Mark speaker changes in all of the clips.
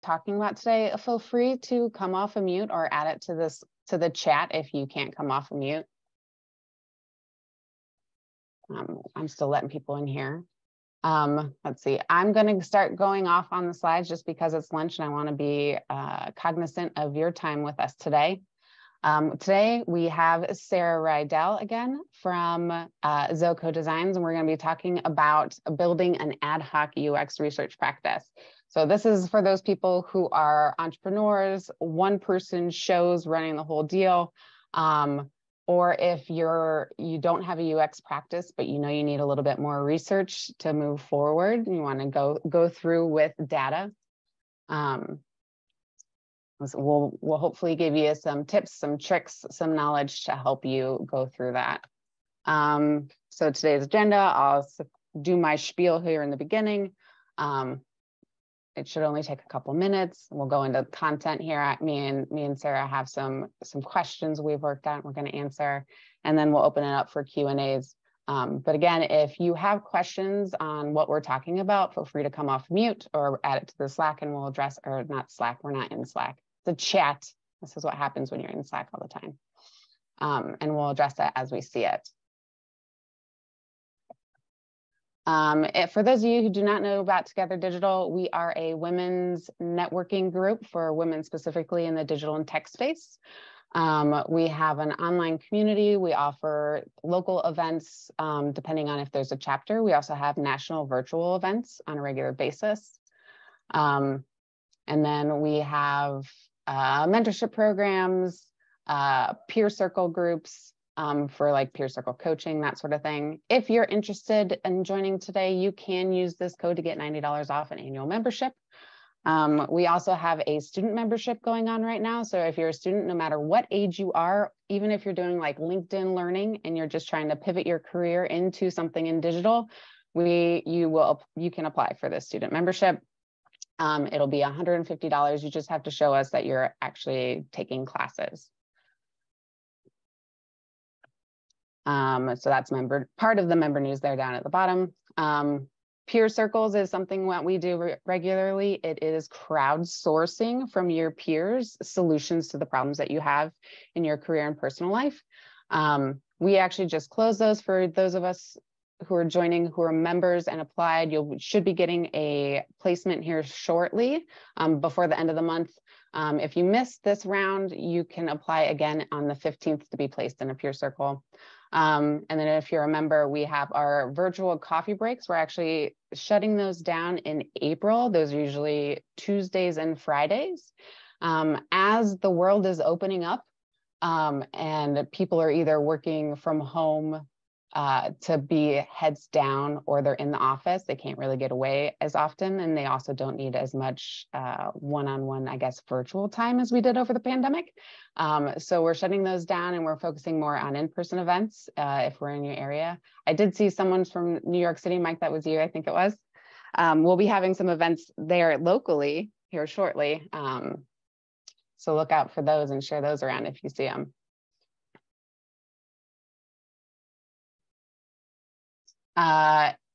Speaker 1: talking about today, feel free to come off of mute or add it to the chat if you can't come off of mute. I'm still letting people in here. Let's see, I'm going to start going off on the slides just because it's lunch and I want to be cognizant of your time with us today. Today we have Sara Riedel again from ZoCo Designs, and we're going to be talking about building an ad hoc UX research practice. So this is for those people who are entrepreneurs, one-person shows running the whole deal, or if you don't have a UX practice, but you know you need a little bit more research to move forward, and you want to go through with data. We'll hopefully give you some tips, some tricks, some knowledge to help you go through that. So today's agenda, I'll do my spiel here in the beginning. It should only take a couple minutes. We'll go into content here. Me and Sara have some questions we've worked on, we're going to answer, and then we'll open it up for Q&As. But again, if you have questions on what we're talking about, feel free to come off mute or add it to the Slack and we'll address, or not Slack, we're not in Slack, the chat. This is what happens when you're in Slack all the time. And we'll address that as we see it. For those of you who do not know about Together Digital, we are a women's networking group for women specifically in the digital and tech space. We have an online community. We offer local events, depending on if there's a chapter. We also have national virtual events on a regular basis. And then we have mentorship programs, peer circle groups, for like peer circle coaching, that sort of thing. If you're interested in joining today, you can use this code to get $90 off an annual membership. We also have a student membership going on right now. So if you're a student, no matter what age you are, even if you're doing like LinkedIn learning and you're just trying to pivot your career into something in digital, you can apply for this student membership. It'll be $150. You just have to show us that you're actually taking classes. So that's part of the member news there down at the bottom. Peer circles is something that we do regularly. It is crowdsourcing from your peers solutions to the problems that you have in your career and personal life. We actually just closed those for those of us who are joining, who are members and applied. You should be getting a placement here shortly, before the end of the month. If you missed this round, you can apply again on the 15th to be placed in a peer circle. And then if you're a member, we have our virtual coffee breaks. We're actually shutting those down in April. Those are usually Tuesdays and Fridays. As the world is opening up, and people are either working from home to be heads down, or they're in the office, they can't really get away as often, and they also don't need as much one-on-one, I guess, virtual time as we did over the pandemic. So we're shutting those down and we're focusing more on in-person events if we're in your area. I did see someone from New York City, Mike, that was you, I think it was. We'll be having some events there locally here shortly. So look out for those and share those around if you see them.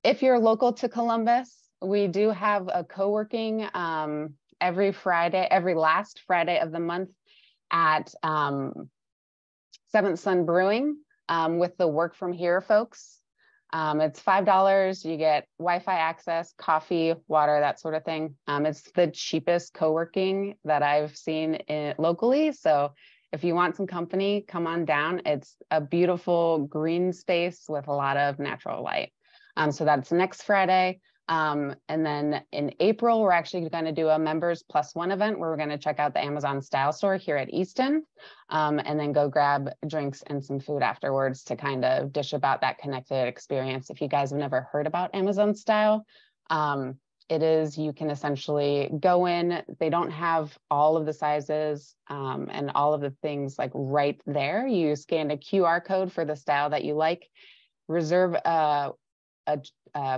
Speaker 1: If you're local to Columbus, we do have a co-working every last Friday of the month at 7th Sun Brewing with the Work From Here folks. It's $5. You get Wi-Fi access, coffee, water, that sort of thing. It's the cheapest co-working that I've seen locally. So if you want some company, come on down. It's a beautiful green space with a lot of natural light. So that's next Friday. And then in April, we're actually going to do a members plus one event where we're going to check out the Amazon Style Store here at Easton, and then go grab drinks and some food afterwards to kind of dish about that connected experience. If you guys have never heard about Amazon Style, you can essentially go in, they don't have all of the sizes and all of the things like right there. You scan a QR code for the style that you like, reserve a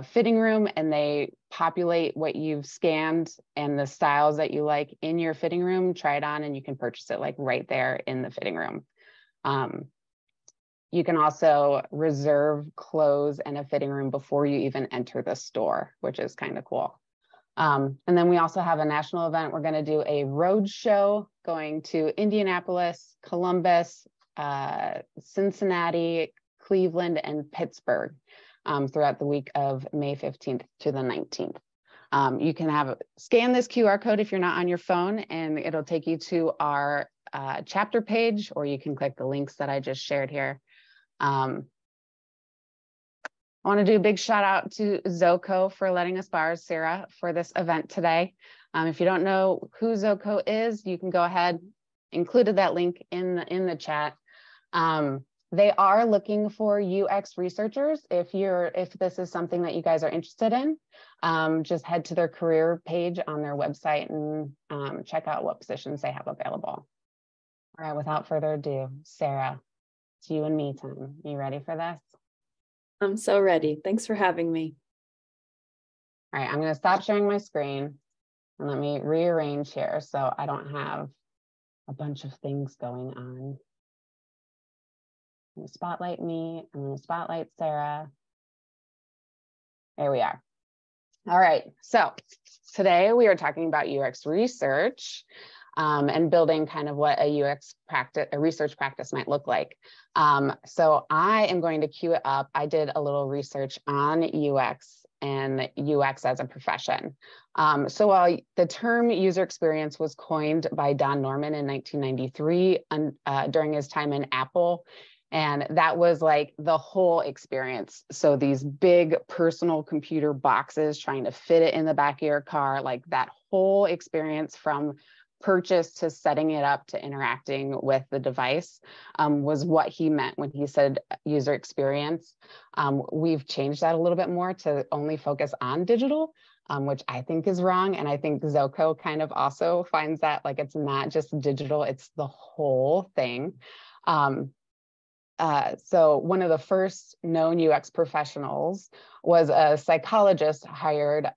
Speaker 1: fitting room, and they populate what you've scanned and the styles that you like in your fitting room, try it on, and you can purchase it like right there in the fitting room. You can also reserve clothes and a fitting room before you even enter the store, which is kind of cool. And then we also have a national event. We're going to do a road show going to Indianapolis, Columbus, Cincinnati, Cleveland, and Pittsburgh throughout the week of May 15th to the 19th. You can scan this QR code if you're not on your phone, and it'll take you to our chapter page, or you can click the links that I just shared here. I want to do a big shout out to ZoCo for letting us borrow Sara for this event today. If you don't know who ZoCo is, you can go ahead, included that link in the chat. They are looking for UX researchers. If this is something that you guys are interested in, just head to their career page on their website and check out what positions they have available. All right, without further ado, Sara, it's you and me time. You ready for this?
Speaker 2: I'm so ready. Thanks for having me.
Speaker 1: All right, I'm going to stop sharing my screen and let me rearrange here so I don't have a bunch of things going on. I'm going to spotlight me. I'm going to spotlight Sara. There we are. All right, so today we are talking about UX research and building kind of what a research practice might look like. So I am going to cue it up. I did a little research on UX and UX as a profession. So while the term user experience was coined by Don Norman in 1993 during his time in Apple, and that was like the whole experience. So these big personal computer boxes, trying to fit it in the back of your car, like that whole experience from purchase to setting it up to interacting with the device was what he meant when he said user experience. We've changed that a little bit more to only focus on digital, which I think is wrong. And I think ZoCo kind of also finds that like it's not just digital, it's the whole thing. So one of the first known UX professionals was a psychologist hired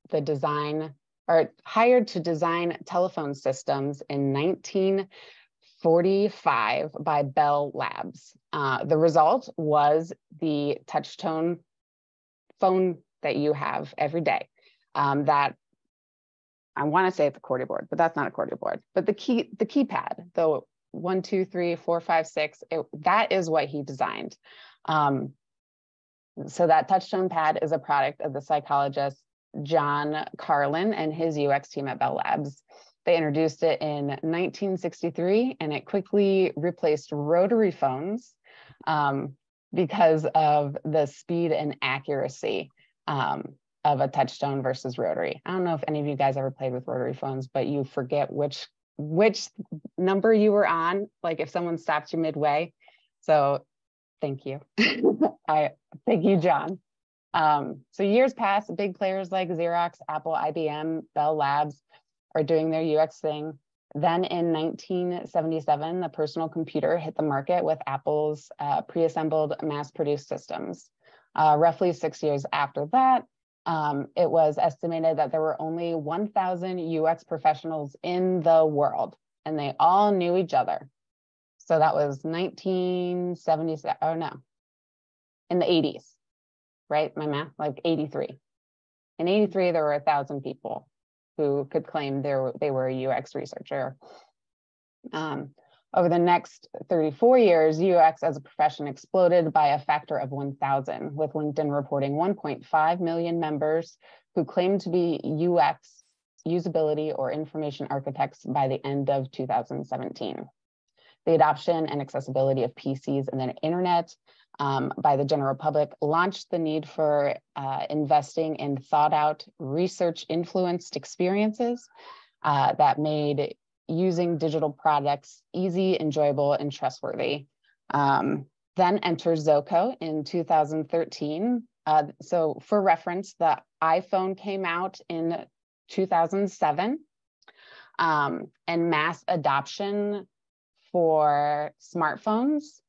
Speaker 1: to design telephone systems in 1945 by Bell Labs. The result was the touch-tone phone that you have every day. That I want to say it's a QWERTY board, but that's not a QWERTY board. But the keypad, the 1, 2, 3, 4, 5, 6, that is what he designed. So that touch-tone pad is a product of the psychologist John Carlin and his UX team at Bell Labs. They introduced it in 1963, and it quickly replaced rotary phones because of the speed and accuracy of a touch-tone versus rotary. I don't know if any of you guys ever played with rotary phones, but you forget which number you were on, like if someone stopped you midway. So thank you. Thank you, John. So years pass, big players like Xerox, Apple, IBM, Bell Labs are doing their UX thing. Then in 1977, the personal computer hit the market with Apple's pre-assembled mass-produced systems. Roughly 6 years after that, it was estimated that there were only 1,000 UX professionals in the world, and they all knew each other. So that was 1977, oh no, in the 80s, right? My math, like 83. In 83, there were 1,000 people who could claim they were a UX researcher. Over the next 34 years, UX as a profession exploded by a factor of 1,000, with LinkedIn reporting 1.5 million members who claimed to be UX, usability, or information architects by the end of 2017. The adoption and accessibility of PCs and the internet by the general public launched the need for investing in thought-out, research-influenced experiences that made using digital products easy, enjoyable, and trustworthy. Then enters ZoCo in 2013. So for reference, the iPhone came out in 2007, and mass adoption for smartphones,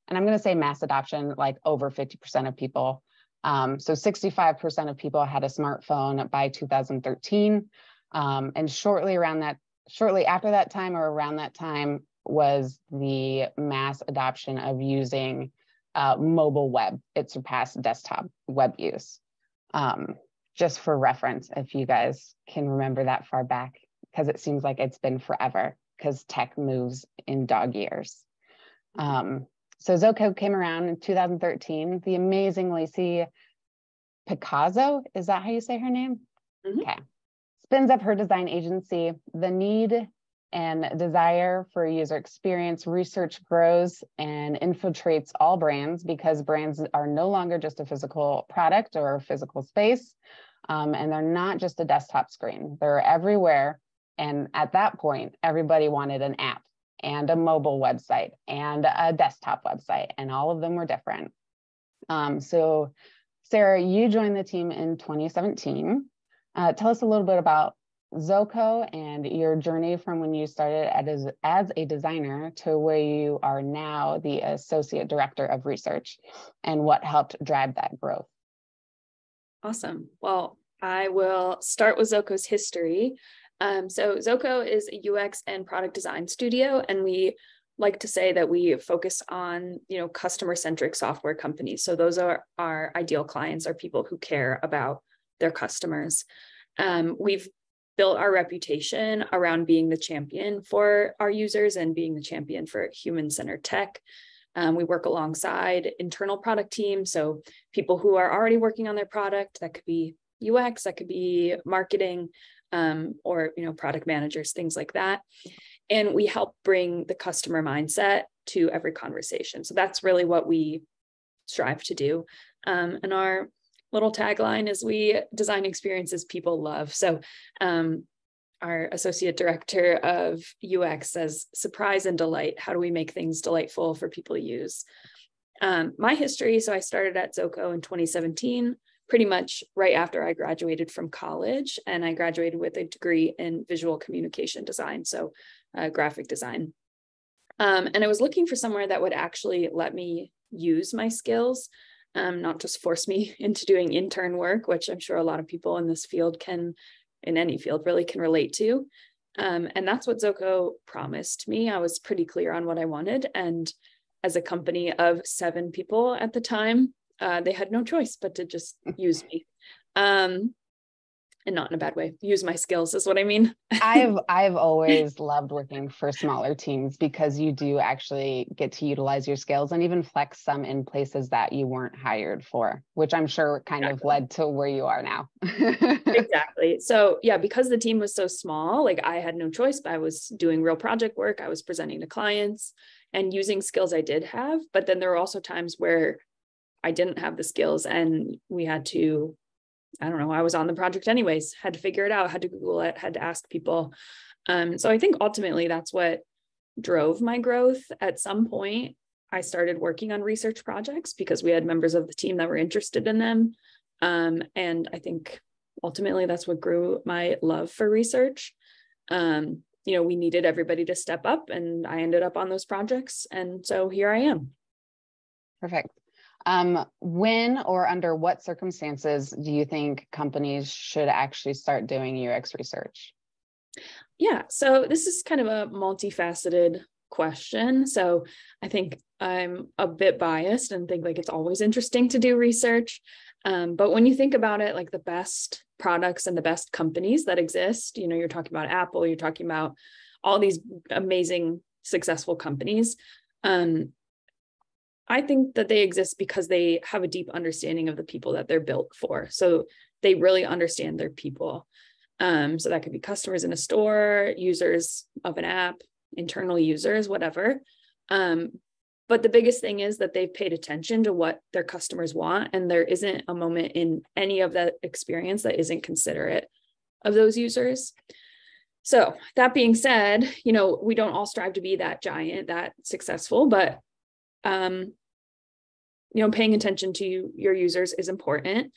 Speaker 1: and I'm going to say mass adoption, like over 50% of people. So 65% of people had a smartphone by 2013, and shortly after that time or around that time was the mass adoption of using mobile web. It surpassed desktop web use. just for reference, if you guys can remember that far back, because it seems like it's been forever, because tech moves in dog years. So ZoCo came around in 2013. The amazing Lacey Picasso, is that how you say her name?
Speaker 2: Mm-hmm.
Speaker 1: Okay. Spins up her design agency. The need and desire for user experience research grows and infiltrates all brands, because brands are no longer just a physical product or a physical space. And they're not just a desktop screen. They're everywhere. And at that point, everybody wanted an app and a mobile website and a desktop website, and all of them were different. So Sarah, you joined the team in 2017. Tell us a little bit about ZoCo and your journey from when you started as a designer to where you are now the Associate Director of Research, and what helped drive that growth.
Speaker 2: Awesome. Well, I will start with ZoCo's history. So ZoCo is a UX and product design studio, and we like to say that we focus on, customer-centric software companies. So those are our ideal clients, are people who care about their customers. We've built our reputation around being the champion for our users and being the champion for human-centered tech. We work alongside internal product teams, so people who are already working on their product. That could be UX, that could be marketing, or product managers, things like that. And we help bring the customer mindset to every conversation. So that's really what we strive to do. And our little tagline is, we design experiences people love. So our associate director of UX says, surprise and delight. How do we make things delightful for people to use? My history, so I started at ZoCo in 2017, pretty much right after I graduated from college, and I graduated with a degree in visual communication design, so graphic design. And I was looking for somewhere that would actually let me use my skills, not just force me into doing intern work, which I'm sure a lot of people in this field can, in any field really, can relate to. And that's what ZoCo promised me. I was pretty clear on what I wanted. And as a company of 7 people at the time, they had no choice but to just use me. And not in a bad way. Use my skills is what I mean.
Speaker 1: I've always loved working for smaller teams, because you do actually get to utilize your skills and even flex some in places that you weren't hired for, which I'm sure kind of led to where you are now.
Speaker 2: Exactly. So yeah, because the team was so small, like I had no choice, but I was doing real project work. I was presenting to clients and using skills I did have. But then there were also times where I didn't have the skills and we had to, I don't know, I was on the project anyways, had to figure it out, had to Google it, had to ask people. So I think ultimately that's what drove my growth. At some point, I started working on research projects because we had members of the team that were interested in them. And I think ultimately that's what grew my love for research. We needed everybody to step up, and I ended up on those projects. And so here I am.
Speaker 1: Perfect. When or under what circumstances do you think companies should actually start doing UX research?
Speaker 2: Yeah, so this is kind of a multifaceted question. So I think I'm a bit biased and think like it's always interesting to do research. But when you think about it, like the best products and the best companies that exist, you're talking about Apple, you're talking about all these amazing, successful companies. I think that they exist because they have a deep understanding of the people that they're built for. So they really understand their people. So that could be customers in a store, users of an app, internal users, whatever. But the biggest thing is that they've paid attention to what their customers want. And there isn't a moment in any of that experience that isn't considerate of those users. So that being said, we don't all strive to be that giant, that successful, but paying attention to your users is important.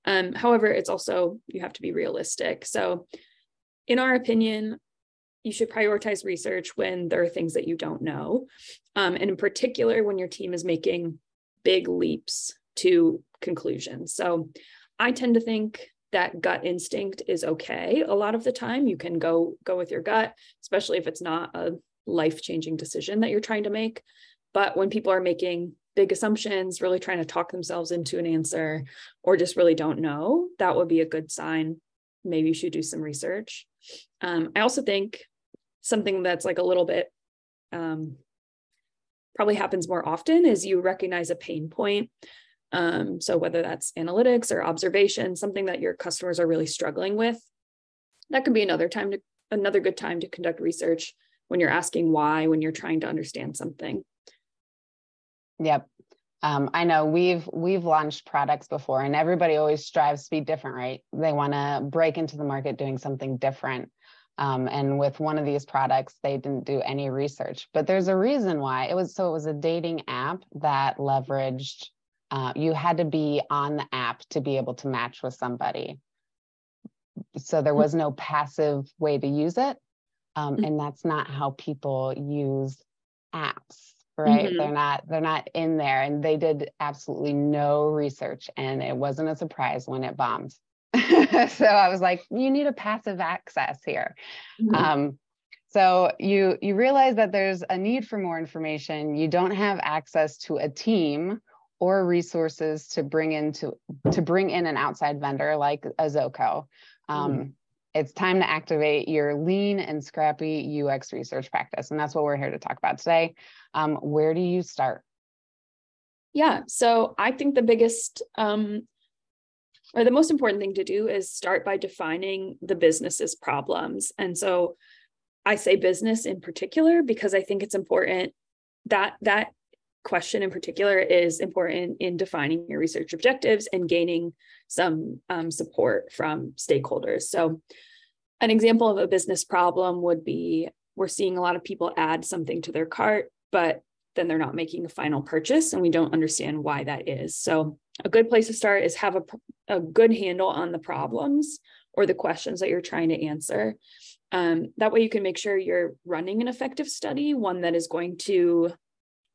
Speaker 2: However, it's also, you have to be realistic. So in our opinion, you should prioritize research when there are things that you don't know. And in particular, when your team is making big leaps to conclusions. So I tend to think that gut instinct is okay. A lot of the time you can go with your gut, especially if it's not a life-changing decision that you're trying to make. But when people are making big assumptions, really trying to talk themselves into an answer, or just really don't know, that would be a good sign. Maybe you should do some research. I also think something that's like a little bit probably happens more often is you recognize a pain point. So whether that's analytics or observation, something that your customers are really struggling with, that could be another good time to conduct research when you're asking why, when you're trying to understand something.
Speaker 1: Yep. I know we've launched products before, and everybody always strives to be different, right? They want to break into the market doing something different. And with one of these products, they didn't do any research, but there's a reason why. It was a dating app that leveraged, you had to be on the app to be able to match with somebody. So there was no passive way to use it. And that's not how people use apps, right?
Speaker 2: Mm-hmm.
Speaker 1: They're not in there, and they did absolutely no research, and it wasn't a surprise when it bombed. So I was like, you need a passive access here.
Speaker 2: Mm-hmm.
Speaker 1: So you realize that there's a need for more information. You don't have access to a team or resources to bring in an outside vendor like a ZoCo. It's time to activate your lean and scrappy UX research practice. And that's what we're here to talk about today. Where do you start?
Speaker 2: Yeah, so I think the biggest or the most important thing to do is start by defining the business's problems. And so I say business in particular because I think it's important that that question in particular is important in defining your research objectives and gaining some support from stakeholders. So an example of a business problem would be, we're seeing a lot of people add something to their cart, but then they're not making a final purchase, and we don't understand why that is. So a good place to start is have a good handle on the problems or the questions that you're trying to answer. That way you can make sure you're running an effective study, one that is going to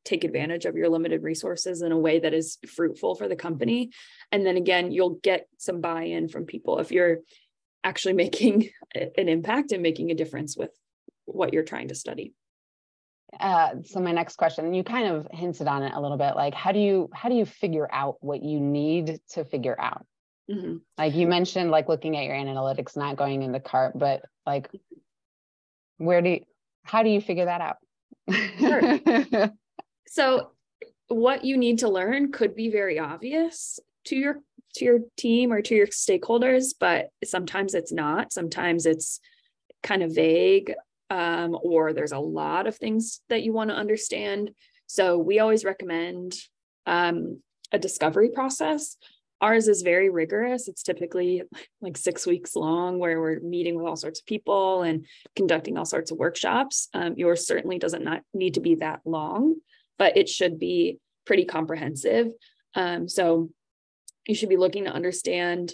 Speaker 2: take advantage of your limited resources in a way that is fruitful for the company. And then again, you'll get some buy-in from people if you're actually making an impact and making a difference with what you're trying to study.
Speaker 1: So my next question, you kind of hinted on it a little bit, like how do you figure out what you need to figure out? Mm-hmm. Like you mentioned, like looking at your analytics, not going in the cart, but like how do you figure that out?
Speaker 2: Sure. So what you need to learn could be very obvious to your team or to your stakeholders, but sometimes it's not. Sometimes it's kind of vague, or there's a lot of things that you want to understand. So we always recommend a discovery process. Ours is very rigorous. It's typically like 6 weeks long, where we're meeting with all sorts of people and conducting all sorts of workshops. Yours certainly doesn't not need to be that long, but it should be pretty comprehensive. So you should be looking to understand,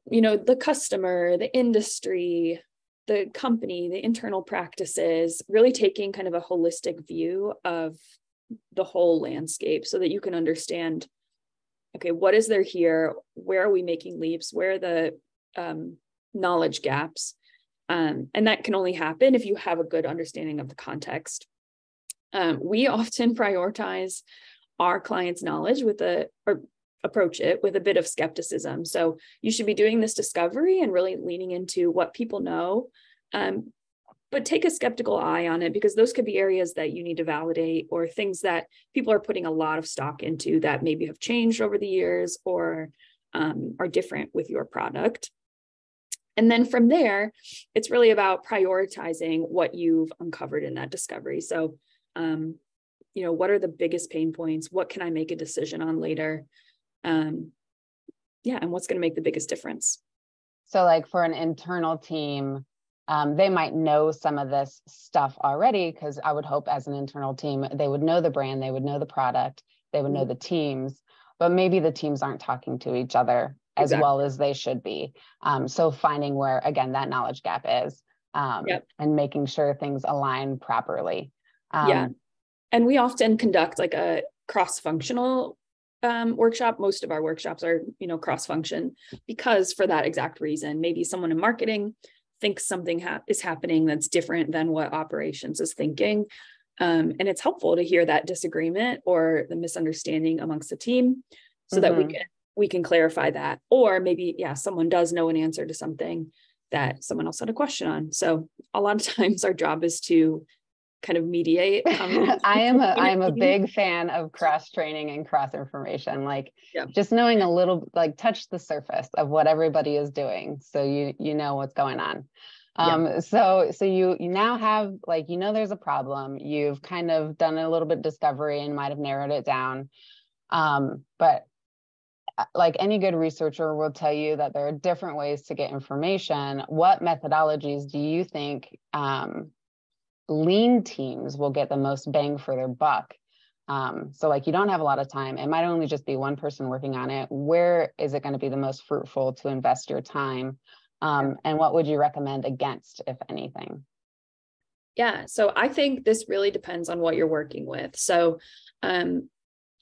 Speaker 2: the customer, the industry, the company, the internal practices, really taking kind of a holistic view of the whole landscape so that you can understand, okay, what is there here? Where are we making leaps? Where are the knowledge gaps? And that can only happen if you have a good understanding of the context. We often prioritize our clients' knowledge or approach it with a bit of skepticism. So you should be doing this discovery and really leaning into what people know, but take a skeptical eye on it, because those could be areas that you need to validate, or things that people are putting a lot of stock into that maybe have changed over the years or are different with your product. And then from there, it's really about prioritizing what you've uncovered in that discovery. So, what are the biggest pain points? What can I make a decision on later? And what's going to make the biggest difference?
Speaker 1: So like for an internal team, they might know some of this stuff already, because I would hope as an internal team, they would know the brand, they would know the product, they would know the teams, but maybe the teams aren't talking to each other as well as they should be. So finding where, again, that knowledge gap is, and making sure things align properly.
Speaker 2: And we often conduct like a cross-functional workshop. Most of our workshops are, cross-function, because for that exact reason, maybe someone in marketing thinks something is happening that's different than what operations is thinking. And it's helpful to hear that disagreement or the misunderstanding amongst the team so that we can clarify that. Or maybe, someone does know an answer to something that someone else had a question on. So a lot of times our job is to kind of mediate.
Speaker 1: I am a big fan of cross training and cross information, like just knowing a little, like touch the surface of what everybody is doing. So you know what's going on. So you now have, like, there's a problem, you've kind of done a little bit of discovery and might have narrowed it down. But like any good researcher will tell you that there are different ways to get information. What methodologies do you think lean teams will get the most bang for their buck? So like you don't have a lot of time. It might only just be one person working on it. Where is it going to be the most fruitful to invest your time? And what would you recommend against, if anything?
Speaker 2: Yeah, so I think this really depends on what you're working with. So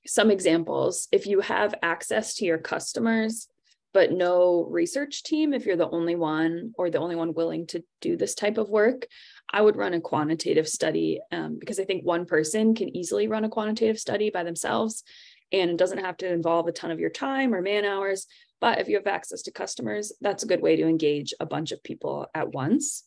Speaker 2: some examples, if you have access to your customers, but no research team, if you're the only one or the only one willing to do this type of work, I would run a quantitative study because I think one person can easily run a quantitative study by themselves, and it doesn't have to involve a ton of your time or man hours. But if you have access to customers, that's a good way to engage a bunch of people at once.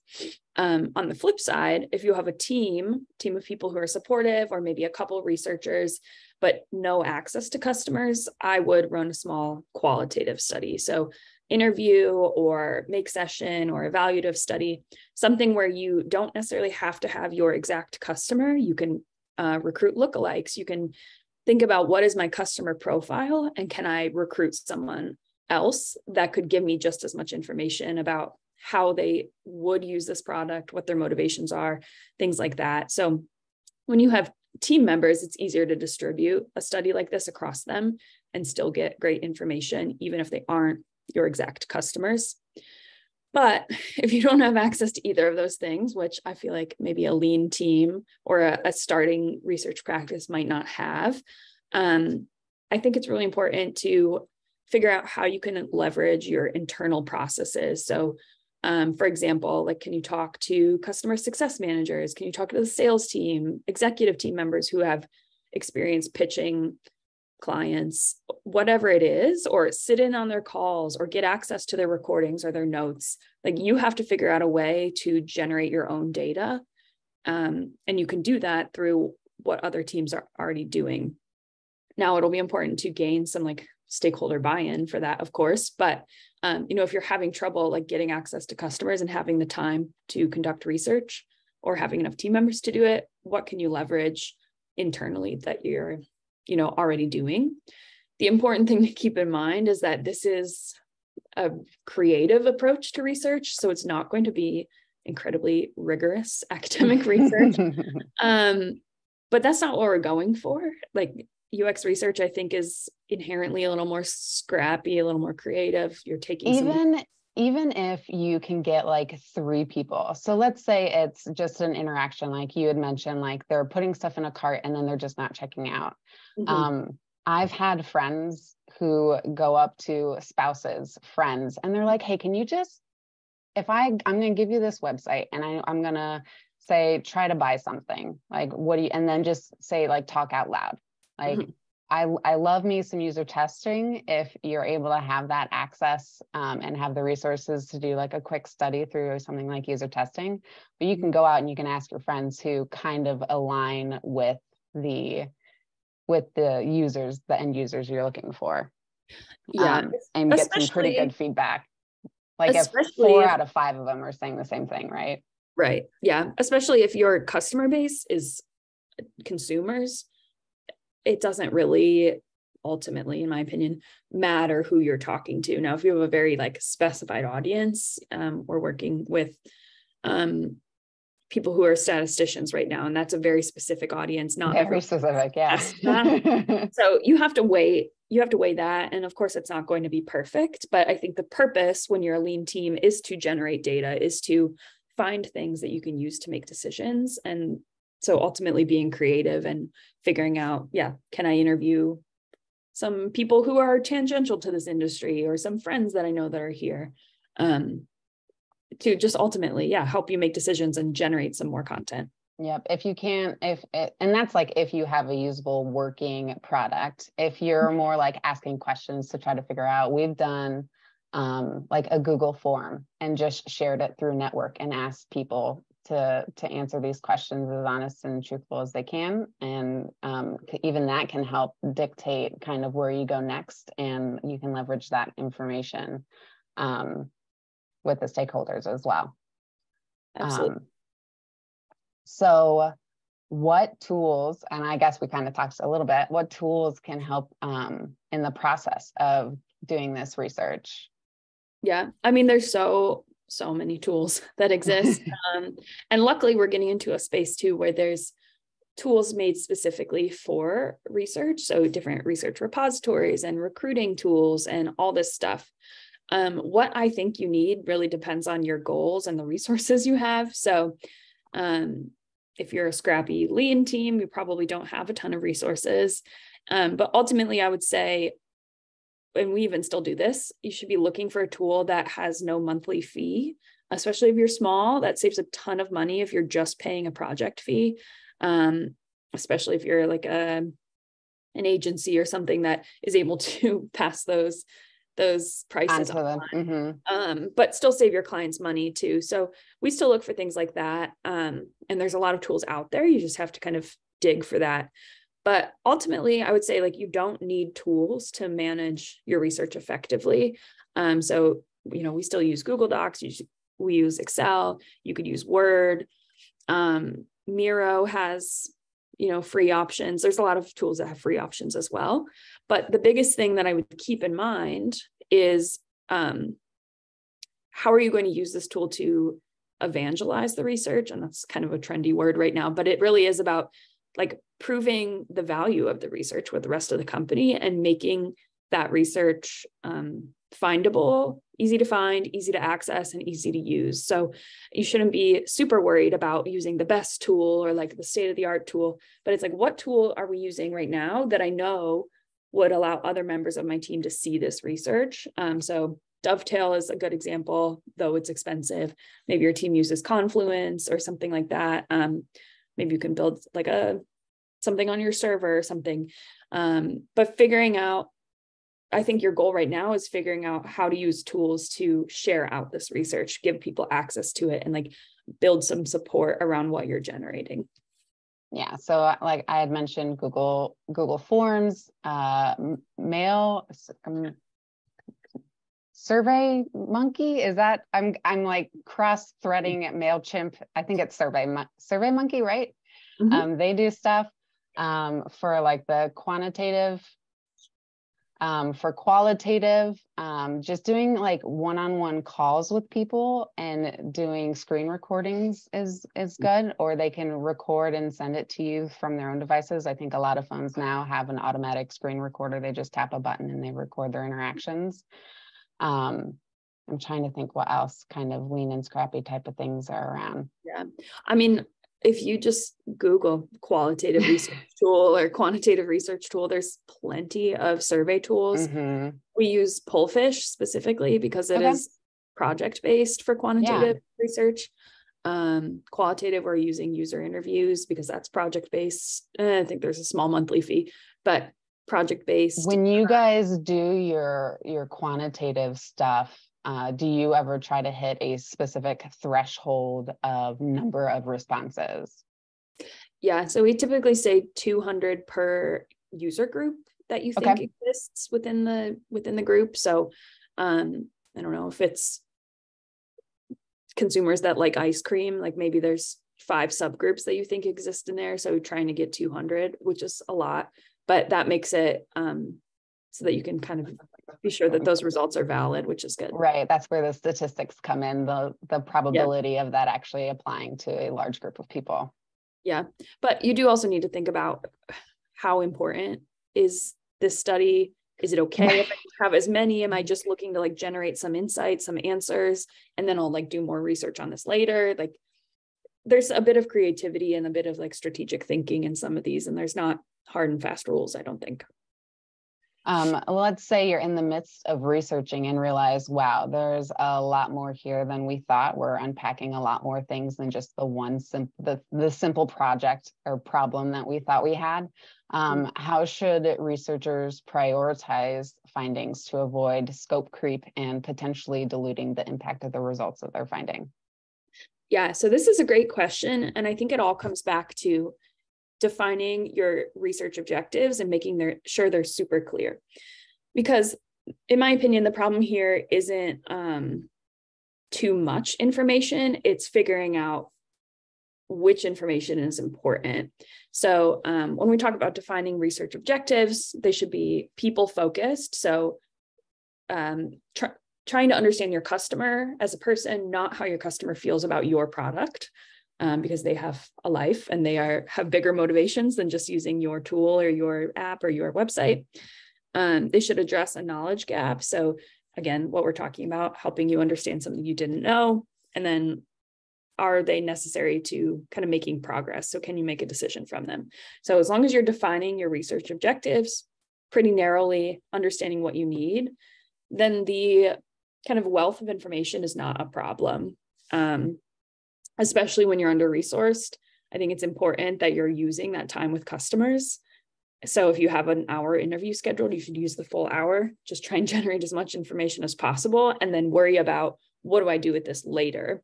Speaker 2: On the flip side, if you have a team of people who are supportive, or maybe a couple of researchers, but no access to customers, I would run a small qualitative study. So interview or make session or evaluative study, something where you don't necessarily have to have your exact customer. You can recruit lookalikes. You can think about, what is my customer profile, and can I recruit someone else that could give me just as much information about how they would use this product, what their motivations are, things like that. So when you have team members, it's easier to distribute a study like this across them and still get great information, even if they aren't your exact customers. But if you don't have access to either of those things, which I feel like maybe a lean team or a starting research practice might not have, I think it's really important to figure out how you can leverage your internal processes. So for example, like, can you talk to customer success managers? Can you talk to the sales team, executive team members who have experience pitching clients, whatever it is, or sit in on their calls or get access to their recordings or their notes? Like, you have to figure out a way to generate your own data. And you can do that through what other teams are already doing. Now, it'll be important to gain some like stakeholder buy-in for that, of course. But, if you're having trouble like getting access to customers and having the time to conduct research or having enough team members to do it, what can you leverage internally that you're, already doing? The important thing to keep in mind is that this is a creative approach to research. So it's not going to be incredibly rigorous academic research. But that's not what we're going for. Like, UX research, I think, is inherently a little more scrappy, a little more creative. You're taking
Speaker 1: even if you can get like 3 people. So let's say it's just an interaction, like you had mentioned, like they're putting stuff in a cart and then they're just not checking out. I've had friends who go up to spouses, friends, and they're like, hey, can you just, I'm going to give you this website and I'm going to say, try to buy something. Like, what do you, and then just say, like, talk out loud. Like, I love me some user testing. If you're able to have that access and have the resources to do like a quick study through something like user testing, but you can go out and you can ask your friends who kind of align with the users, the end users you're looking for. And get some pretty good feedback. Like, if 4 out of 5 of them are saying the same thing, right?
Speaker 2: Right. Yeah. Especially if your customer base is consumers, it doesn't really ultimately, in my opinion, matter who you're talking to. Now, if you have a very like specified audience, we're working with people who are statisticians right now, and that's a very specific audience, not
Speaker 1: very specific. Yeah.
Speaker 2: So you have to weigh that. And of course, it's not going to be perfect, but I think the purpose when you're a lean team is to generate data, is to find things that you can use to make decisions. And so ultimately being creative and figuring out, can I interview some people who are tangential to this industry or some friends that I know that are here, to just ultimately, help you make decisions and generate some more content.
Speaker 1: Yep. If you can, and that's like if you have a usable working product. If you're more like asking questions to try to figure out, we've done like a Google form and just shared it through Network and asked people to answer these questions as honest and truthful as they can. And even that can help dictate kind of where you go next, and you can leverage that information with the stakeholders as well.
Speaker 2: Absolutely.
Speaker 1: So what tools, and I guess we kind of talked a little bit, what tools can help in the process of doing this research?
Speaker 2: Yeah, I mean, there's so many tools that exist. And luckily we're getting into a space too, where there's tools made specifically for research. So different research repositories and recruiting tools and all this stuff. What I think you need really depends on your goals and the resources you have. So if you're a scrappy lean team, you probably don't have a ton of resources. But ultimately, I would say, and we even still do this, you should be looking for a tool that has no monthly fee, especially if you're small. That saves a ton of money if you're just paying a project fee, especially if you're like an agency or something that is able to pass those prices on, but still save your clients money too. So we still look for things like that. And there's a lot of tools out there. You just have to kind of dig for that. But ultimately, I would say like you don't need tools to manage your research effectively. So, we still use Google Docs. We use Excel. You could use Word. Miro has, free options. There's a lot of tools that have free options as well. But the biggest thing that I would keep in mind is how are you going to use this tool to evangelize the research? And that's kind of a trendy word right now, but it really is about like proving the value of the research with the rest of the company and making that research findable, easy to find, easy to access, and easy to use. So you shouldn't be super worried about using the best tool or like the state-of-the-art tool, but it's like, what tool are we using right now that I know would allow other members of my team to see this research? So Dovetail is a good example, though it's expensive. Maybe your team uses Confluence or something like that. Maybe you can build like something on your server or something. But figuring out, I think your goal right now is figuring out how to use tools to share out this research, give people access to it, and like build some support around what you're generating.
Speaker 1: Yeah. So like I had mentioned Google Forms, Mail, Survey Monkey. Is that I'm like cross-threading at MailChimp. I think it's Survey Monkey, right? Mm-hmm. They do stuff for like the quantitative. For qualitative, just doing like one-on-one calls with people and doing screen recordings is good, or they can record and send it to you from their own devices. I think a lot of phones now have an automatic screen recorder. They just tap a button and they record their interactions. I'm trying to think what else kind of lean and scrappy type of things are around.
Speaker 2: Yeah. I mean, if you just Google qualitative research tool or quantitative research tool, there's plenty of survey tools. Mm-hmm. We use Pullfish specifically because it is project-based for quantitative research. Qualitative, we're using user interviews because that's project-based. I think there's a small monthly fee, but project-based.
Speaker 1: When you guys do your quantitative stuff, do you ever try to hit a specific threshold of number of responses?
Speaker 2: Yeah, so we typically say 200 per user group that you think exists within the group. So I don't know if it's consumers that like ice cream, like maybe there's 5 subgroups that you think exist in there. So trying to get 200, which is a lot, but that makes it so that you can kind of be sure that those results are valid, which is good.
Speaker 1: Right. That's where the statistics come in, the probability of that actually applying to a large group of people.
Speaker 2: Yeah. But you do also need to think about how important is this study? Is it okay if I have as many? Am I just looking to like generate some insights, some answers, and then I'll like do more research on this later? Like there's a bit of creativity and a bit of like strategic thinking in some of these, and there's not hard and fast rules, I don't think.
Speaker 1: Let's say you're in the midst of researching and realize, wow, there's a lot more here than we thought. We're unpacking a lot more things than just the simple project or problem that we thought we had. How should researchers prioritize findings to avoid scope creep and potentially diluting the impact of the results that they're finding?
Speaker 2: Yeah, so this is a great question. And I think it all comes back to defining your research objectives and making sure they're super clear. Because in my opinion, the problem here isn't too much information, it's figuring out which information is important. So when we talk about defining research objectives, they should be people focused. So trying to understand your customer as a person, not how your customer feels about your product, because they have a life and they have bigger motivations than just using your tool or your app or your website. They should address a knowledge gap. So again, what we're talking about, helping you understand something you didn't know, and then are they necessary to kind of making progress? So can you make a decision from them? So as long as you're defining your research objectives pretty narrowly, understanding what you need, then the kind of wealth of information is not a problem. Especially when you're under-resourced. I think it's important that you're using that time with customers. So if you have an hour interview scheduled, you should use the full hour. Just try and generate as much information as possible, and then worry about, what do I do with this later?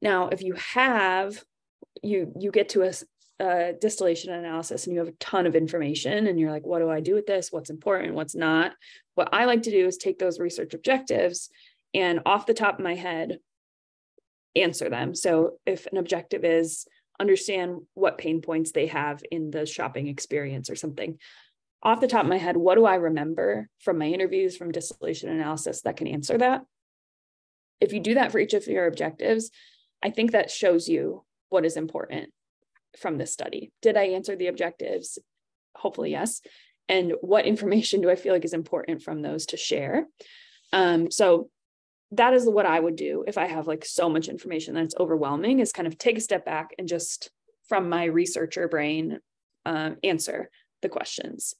Speaker 2: Now, if you get to a distillation analysis and you have a ton of information and you're like, what do I do with this? What's important? What's not? What I like to do is take those research objectives and off the top of my head, answer them. So if an objective is understand what pain points they have in the shopping experience or something, off the top of my head, what do I remember from my interviews, from distillation analysis that can answer that? If you do that for each of your objectives, I think that shows you what is important from this study. Did I answer the objectives? Hopefully, yes. And what information do I feel like is important from those to share? So that is what I would do if I have like so much information that's overwhelming, is kind of take a step back and just from my researcher brain, answer the questions.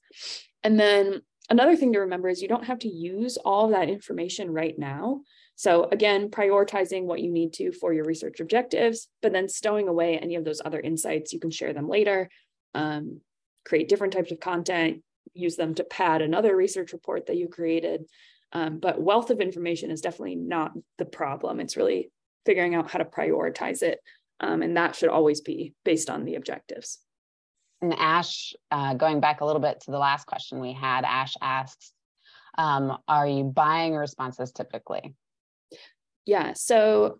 Speaker 2: And then another thing to remember is you don't have to use all of that information right now. So again, prioritizing what you need to for your research objectives, but then stowing away any of those other insights. You can share them later, create different types of content, use them to pad another research report that you created. But wealth of information is definitely not the problem. It's really figuring out how to prioritize it. And that should always be based on the objectives.
Speaker 1: And Ash, going back a little bit to the last question we had, Ash asks, are you buying responses typically?
Speaker 2: Yeah, so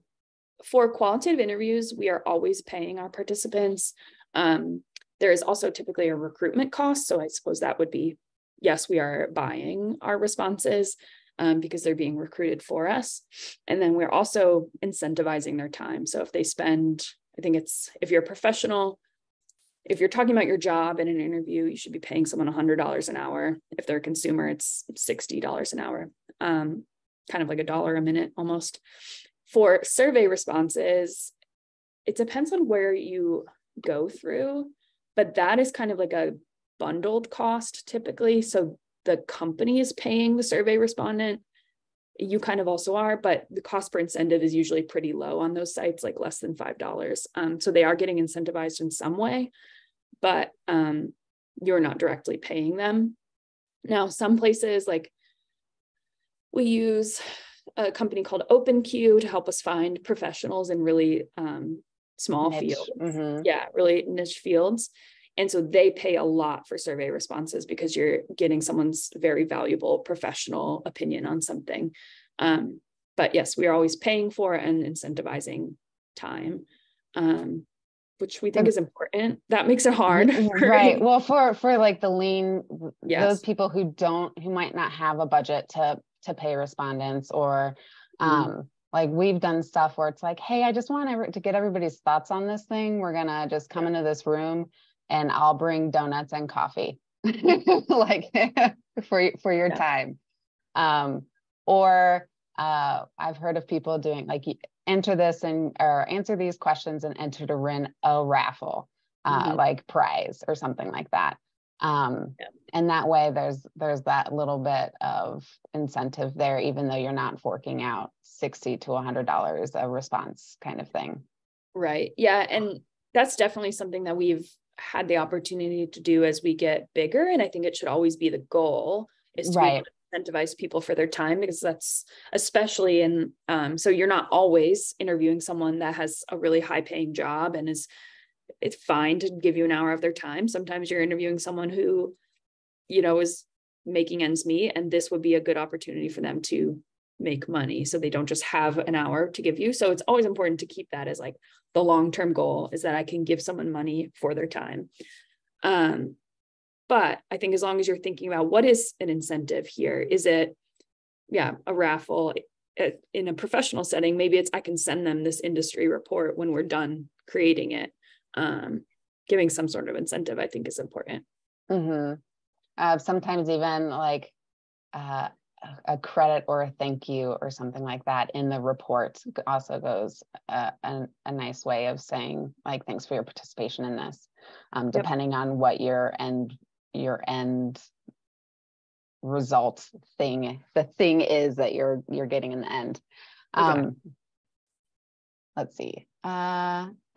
Speaker 2: for qualitative interviews, we are always paying our participants. There is also typically a recruitment cost. So I suppose that would be, yes, we are buying our responses because they're being recruited for us. And then we're also incentivizing their time. So if they spend, I think it's, if you're a professional, if you're talking about your job in an interview, you should be paying someone $100 an hour. If they're a consumer, it's $60 an hour, kind of like $1 a minute almost. For survey responses, it depends on where you go through, but that is kind of like a bundled cost typically. So the company is paying the survey respondent. You kind of also are, but the cost per incentive is usually pretty low on those sites, like less than $5. So they are getting incentivized in some way, but you're not directly paying them. Now, some places, like we use a company called OpenQ to help us find professionals in really small fields. Mm-hmm. Yeah, really niche fields. And so they pay a lot for survey responses because you're getting someone's very valuable professional opinion on something. But yes, we are always paying for and incentivizing time, which we think is important. That makes it hard.
Speaker 1: Right. Well, for like the lean,
Speaker 2: yes,
Speaker 1: those people who might not have a budget to pay respondents, or like we've done stuff where it's like, hey, I just want to get everybody's thoughts on this thing. We're going to just come into this room and I'll bring donuts and coffee like for your time. Or I've heard of people doing like enter this or answer these questions and enter to win a raffle, like prize or something like that. And that way there's that little bit of incentive there, even though you're not forking out $60 to $100 a response kind of thing.
Speaker 2: Right. Yeah. And that's definitely something that we've had the opportunity to do as we get bigger. And I think it should always be the goal, is to be able to incentivize people for their time, because that's especially in, so you're not always interviewing someone that has a really high paying job and it's fine to give you an hour of their time. Sometimes you're interviewing someone who, is making ends meet, and this would be a good opportunity for them to make money, so they don't just have an hour to give you. So it's always important to keep that as like the long-term goal, is that I can give someone money for their time. But I think as long as you're thinking about what is an incentive here, is it, a raffle? In a professional setting, maybe it's, I can send them this industry report when we're done creating it. Giving some sort of incentive, I think, is important.
Speaker 1: Sometimes even like a credit or a thank you or something like that in the report also goes a nice way of saying, like, thanks for your participation in this, depending on what your end result the thing is that you're getting in the end. Let's see.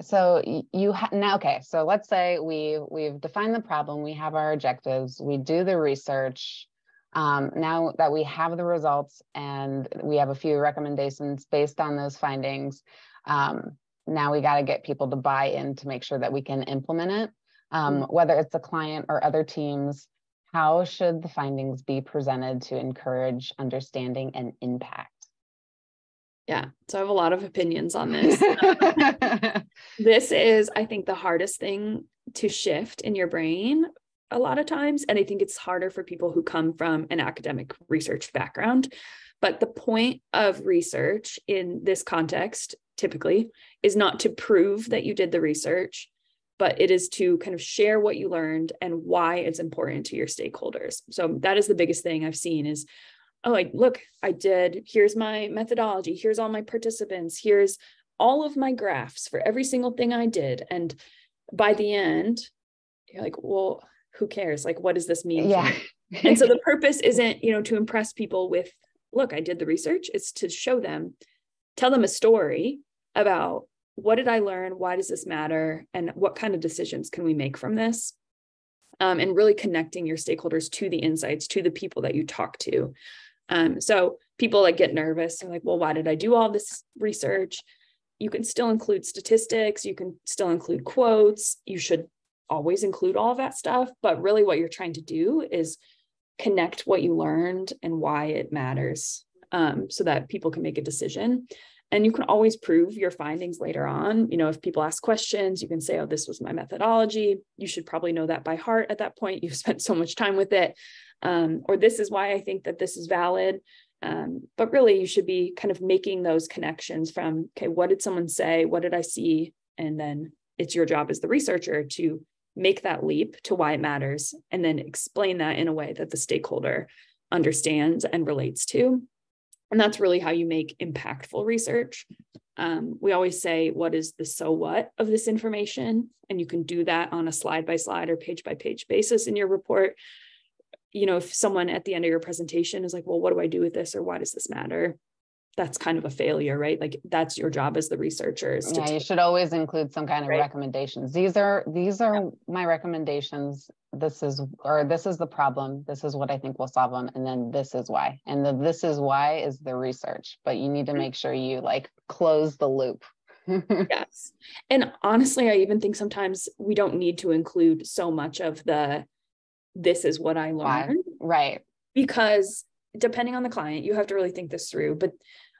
Speaker 1: So so let's say we've defined the problem, we have our objectives, we do the research. Now that we have the results and we have a few recommendations based on those findings, now we got to get people to buy in to make sure that we can implement it. Whether it's the client or other teams, how should the findings be presented to encourage understanding and impact?
Speaker 2: Yeah, so I have a lot of opinions on this. This is, I think, the hardest thing to shift in your brain a lot of times. And I think it's harder for people who come from an academic research background. But the point of research in this context, typically, is not to prove that you did the research, but it is to kind of share what you learned and why it's important to your stakeholders. So that is the biggest thing I've seen is, oh, like, look, here's my methodology, here's all my participants, here's all of my graphs for every single thing I did. And by the end, you're like, well, who cares? Like, what does this mean?
Speaker 1: Yeah.
Speaker 2: And so the purpose isn't, to impress people with, look, I did the research. It's to show them, tell them a story about, what did I learn? Why does this matter? And what kind of decisions can we make from this? And really connecting your stakeholders to the insights, to the people that you talk to. So people like get nervous. They're like, well, why did I do all this research? You can still include statistics. You can still include quotes. You should always include all of that stuff. But really what you're trying to do is connect what you learned and why it matters, so that people can make a decision. And you can always prove your findings later on. If people ask questions, you can say, oh, this was my methodology. You should probably know that by heart at that point. You've spent so much time with it. Or this is why I think that this is valid. But really, you should be kind of making those connections from, okay, what did someone say? What did I see? And then it's your job as the researcher to make that leap to why it matters, and then explain that in a way that the stakeholder understands and relates to. And that's really how you make impactful research. We always say, what is the so what of this information? And you can do that on a slide by slide or page by page basis in your report. If someone at the end of your presentation is like, well, what do I do with this? Or why does this matter? That's kind of a failure, right? Like, that's your job as the researchers.
Speaker 1: Yeah, you should always include some kind of recommendations. These are my recommendations. This is the problem. This is what I think will solve them. And then this is why. And this is why is the research, but you need to make sure you like close the loop.
Speaker 2: Yes. And honestly, I even think sometimes we don't need to include so much of this is what I learned.
Speaker 1: Right.
Speaker 2: Because depending on the client, you have to really think this through. But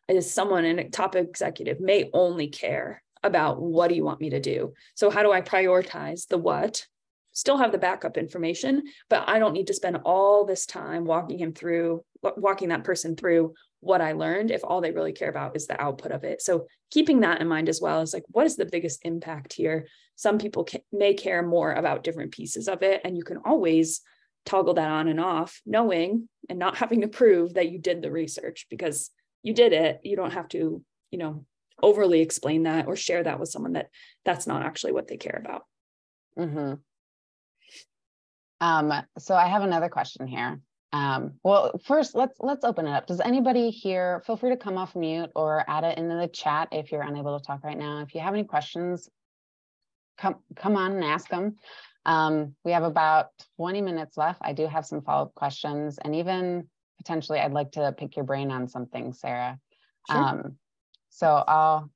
Speaker 2: as someone in a top executive may only care about, what do you want me to do? So how do I prioritize the what? Still have the backup information, but I don't need to spend all this time walking that person through what I learned if all they really care about is the output of it. So keeping that in mind as well is like, what is the biggest impact here? Some people may care more about different pieces of it, and you can always toggle that on and off, knowing and not having to prove that you did the research, because you did it. You don't have to, overly explain that or share that with someone that's not actually what they care about.
Speaker 1: Mm-hmm. So I have another question here. Well, first, let's open it up. Does anybody here, feel free to come off mute or add it into the chat if you're unable to talk right now. If you have any questions, come on and ask them. We have about 20 minutes left. I do have some follow-up questions, and even potentially I'd like to pick your brain on something, Sarah.
Speaker 2: Sure.
Speaker 1: So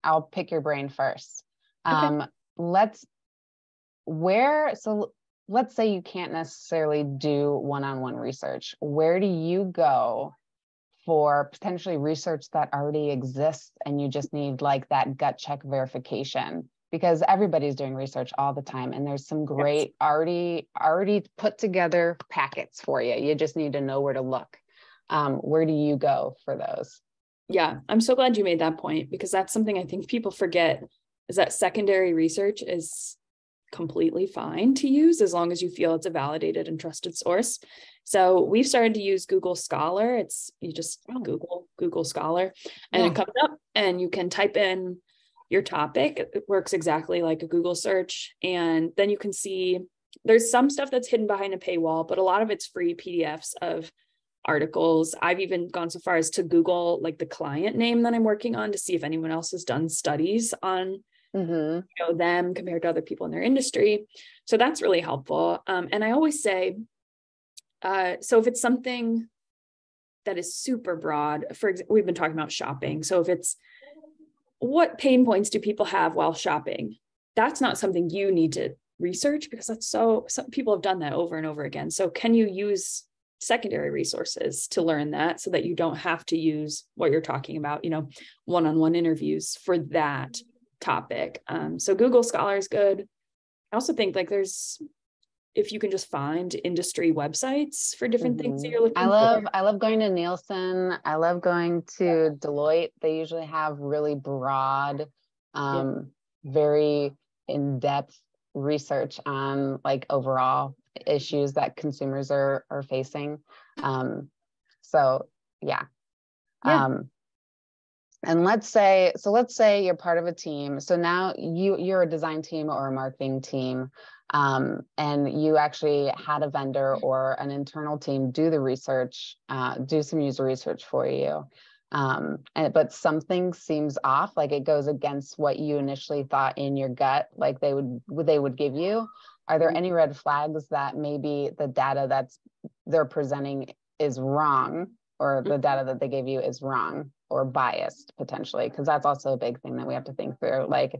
Speaker 1: I'll pick your brain first.
Speaker 2: Okay.
Speaker 1: Let's say you can't necessarily do one-on-one research. Where do you go for potentially research that already exists and you just need like that gut check verification? Because everybody's doing research all the time, and there's some great already put together packets for you. You just need to know where to look. Where do you go for those?
Speaker 2: Yeah, I'm so glad you made that point, because that's something I think people forget, is that secondary research is completely fine to use as long as you feel it's a validated and trusted source. So we've started to use Google Scholar. You just Google Scholar, and it comes up and you can type in your topic. It works exactly like a Google search. And then you can see there's some stuff that's hidden behind a paywall, but a lot of it's free PDFs of articles. I've even gone so far as to Google like the client name that I'm working on to see if anyone else has done studies on them compared to other people in their industry. So that's really helpful. And I always say, so if it's something that is super broad, for example, we've been talking about shopping. So if it's what pain points do people have while shopping, that's not something you need to research, because some people have done that over and over again. So can you use secondary resources to learn that, so that you don't have to use what you're talking about, one-on-one interviews for that topic? So Google Scholar is good. I also think like if you can just find industry websites for different things that you're looking for.
Speaker 1: I love going to Nielsen. I love going to Deloitte. They usually have really broad, very in-depth research on like overall issues that consumers are facing. So yeah. And let's say you're part of a team. So now you're a design team or a marketing team, and you actually had a vendor or an internal team do the research, do some user research for you. But something seems off, like it goes against what you initially thought in your gut, like they would give you. Are there any red flags that maybe the data they're presenting is wrong, or the data that they gave you is wrong or biased potentially? Because that's also a big thing that we have to think through. Like,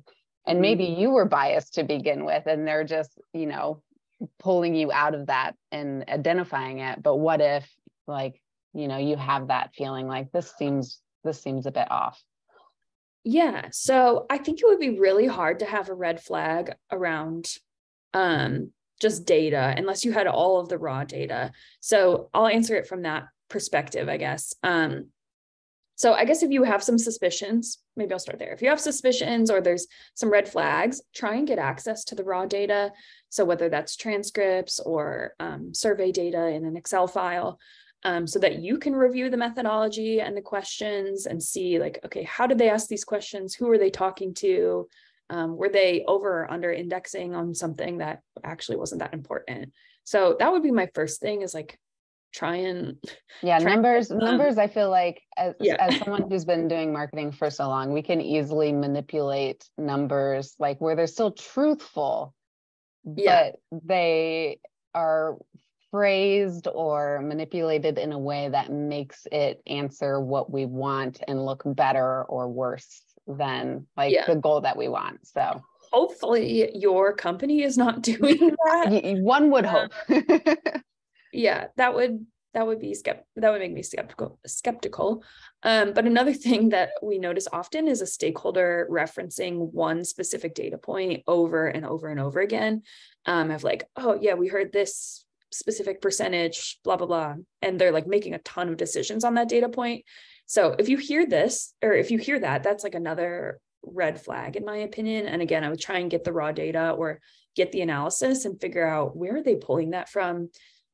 Speaker 1: and maybe you were biased to begin with, and they're just, pulling you out of that and identifying it. But what if, like, you have that feeling like this seems a bit off?
Speaker 2: Yeah. So I think it would be really hard to have a red flag around just data unless you had all of the raw data. So I'll answer it from that perspective, I guess. So I guess if you have some suspicions, maybe I'll start there. If you have suspicions or there's some red flags, try and get access to the raw data. So whether that's transcripts or survey data in an Excel file, so that you can review the methodology and the questions and see like, okay, how did they ask these questions? Who are they talking to? Were they over or under indexing on something that actually wasn't that important? So that would be my first thing, is like, numbers.
Speaker 1: I feel like as someone who's been doing marketing for so long, we can easily manipulate numbers, like where they're still truthful, but they are phrased or manipulated in a way that makes it answer what we want and look better or worse than the goal that we want. So
Speaker 2: hopefully your company is not doing that.
Speaker 1: One would hope.
Speaker 2: That would make me skeptical. But another thing that we notice often is a stakeholder referencing one specific data point over and over and over again, of like, oh yeah, we heard this specific percentage, blah, blah, blah. And they're like making a ton of decisions on that data point. So if you hear this, or if you hear that, that's like another red flag, in my opinion. And again, I would try and get the raw data or get the analysis and figure out where are they pulling that from?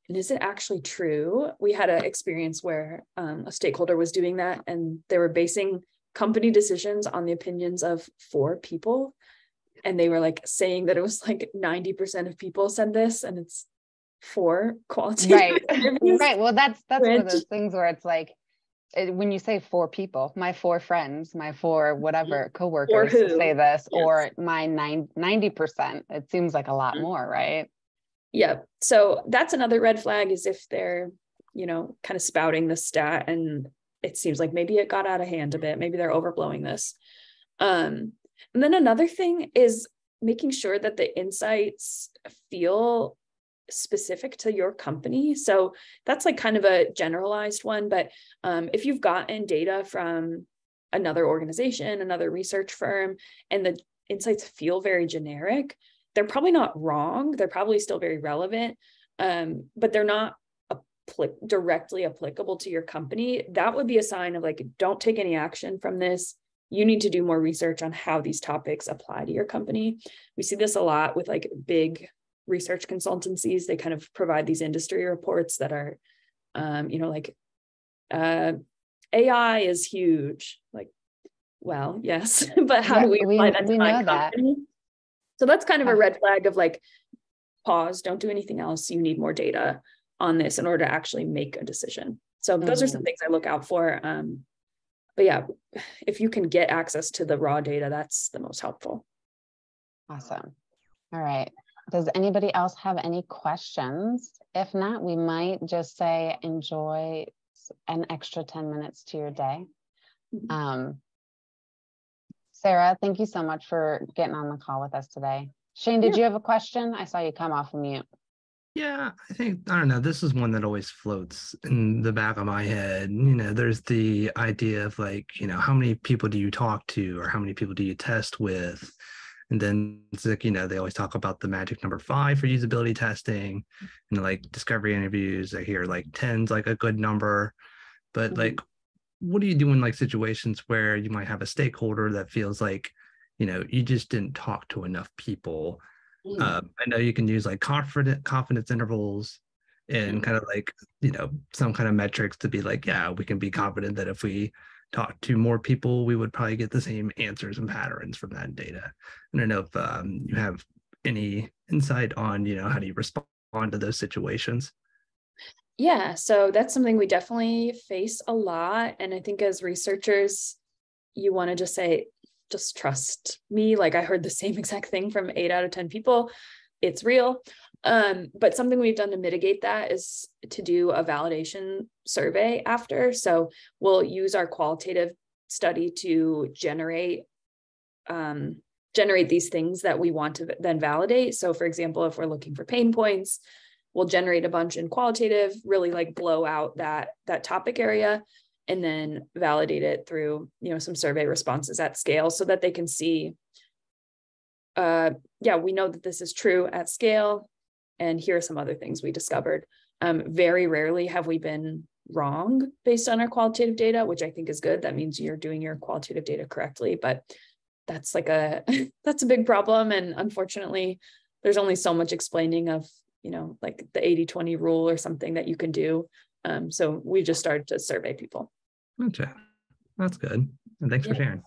Speaker 2: And is it actually true? We had an experience where a stakeholder was doing that, and they were basing company decisions on the opinions of 4 people. And they were like saying that it was like 90% of people said this. And it's 4 qualitative
Speaker 1: Right.
Speaker 2: interviews.
Speaker 1: Right. Well, that's one of
Speaker 2: Which-
Speaker 1: those things where it's like, when you say 4 people, my 4 friends, my 4 whatever coworkers
Speaker 2: who?
Speaker 1: say this,
Speaker 2: Yes.
Speaker 1: or my 90%, it seems like a lot more, right?
Speaker 2: Yeah. So that's another red flag, is if they're, you know, kind of spouting the stat and it seems like maybe it got out of hand a bit, maybe they're overblowing this. And then another thing is making sure that the insights feel specific to your company. So that's like kind of a generalized one, but if you've gotten data from another organization, another research firm, and the insights feel very generic, they're probably not wrong. They're probably still very relevant, but they're not directly applicable to your company. That would be a sign of like, don't take any action from this. You need to do more research on how these topics apply to your company. We see this a lot with like big research consultancies. They kind of provide these industry reports that are, you know, like AI is huge. Like, well, yes, but how do we apply that to my company? So that's kind of a red flag of like, pause, don't do anything else. You need more data on this in order to actually make a decision. So those are some things I look out for. But yeah, if you can get access to the raw data, that's the most helpful.
Speaker 1: Awesome. All right. Does anybody else have any questions? If not, we might just say enjoy an extra 10 minutes to your day. Sarah, thank you so much for getting on the call with us today. Shane, did you have a question? I saw you come off of mute.
Speaker 3: Yeah, I don't know. This is one that always floats in the back of my head. You know, there's the idea of like, you know, how many people do you talk to or how many people do you test with? And then it's like, you know, they always talk about the magic number 5 for usability testing, and like discovery interviews. I hear like 10's like a good number, but like, what do you do in like situations where you might have a stakeholder that feels like, you know, you just didn't talk to enough people? I know you can use like confidence intervals and kind of like, you know, some kind of metrics to be like, yeah, we can be confident that if we talk to more people, we would probably get the same answers and patterns from that data. I don't know if you have any insight on, you know, how do you respond to those situations?
Speaker 2: Yeah, so that's something we definitely face a lot. And I think as researchers, you want to just say, just trust me. Like I heard the same exact thing from 8 out of 10 people. It's real. But something we've done to mitigate that is to do a validation survey after. So we'll use our qualitative study to generate these things that we want to then validate. So for example, if we're looking for pain points, we'll generate a bunch in qualitative, really like blow out that topic area, and then validate it through, you know, some survey responses at scale so that they can see, yeah, we know that this is true at scale, and here are some other things we discovered. Very rarely have we been wrong based on our qualitative data, which I think is good. That means you're doing your qualitative data correctly, but that's like that's a big problem. And unfortunately, there's only so much explaining of, you know, like the 80-20 rule or something that you can do. So we just started to survey people.
Speaker 3: Okay, that's good. And thanks for sharing.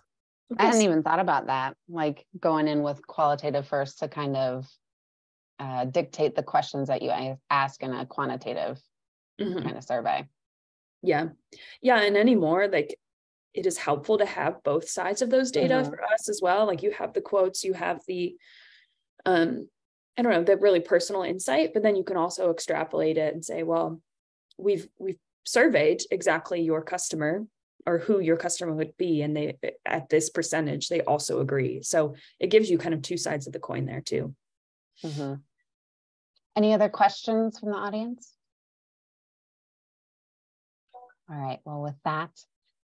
Speaker 1: I hadn't even thought about that, like going in with qualitative first to kind of dictate the questions that you ask in a quantitative kind of survey. Yeah.
Speaker 2: And anymore, like it is helpful to have both sides of those data for us as well. Like you have the quotes, you have the, I don't know, the really personal insight, but then you can also extrapolate it and say, well, we've surveyed exactly your customer or who your customer would be, and they, at this percentage, they also agree. So it gives you kind of 2 sides of the coin there too.
Speaker 1: Any other questions from the audience? All right, well, with that,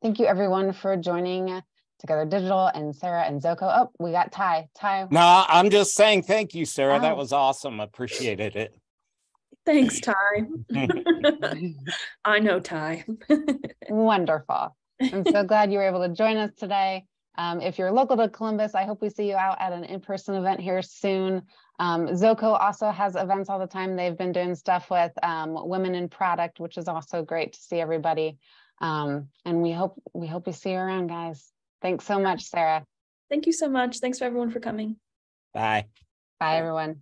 Speaker 1: thank you everyone for joining Together Digital and Sarah and ZoCo. Oh, we got Ty.
Speaker 4: No, I'm just saying thank you, Sarah. That was awesome. Appreciated it.
Speaker 2: Thanks, Ty. I know Ty.
Speaker 1: Wonderful. I'm so glad you were able to join us today. If you're local to Columbus, I hope we see you out at an in-person event here soon. ZoCo also has events all the time. They've been doing stuff with women in product, which is also great to see everybody. And we hope we see you around, guys. Thanks so much, Sarah.
Speaker 2: Thank you so much. Thanks for everyone for coming.
Speaker 4: Bye.
Speaker 1: Bye, everyone.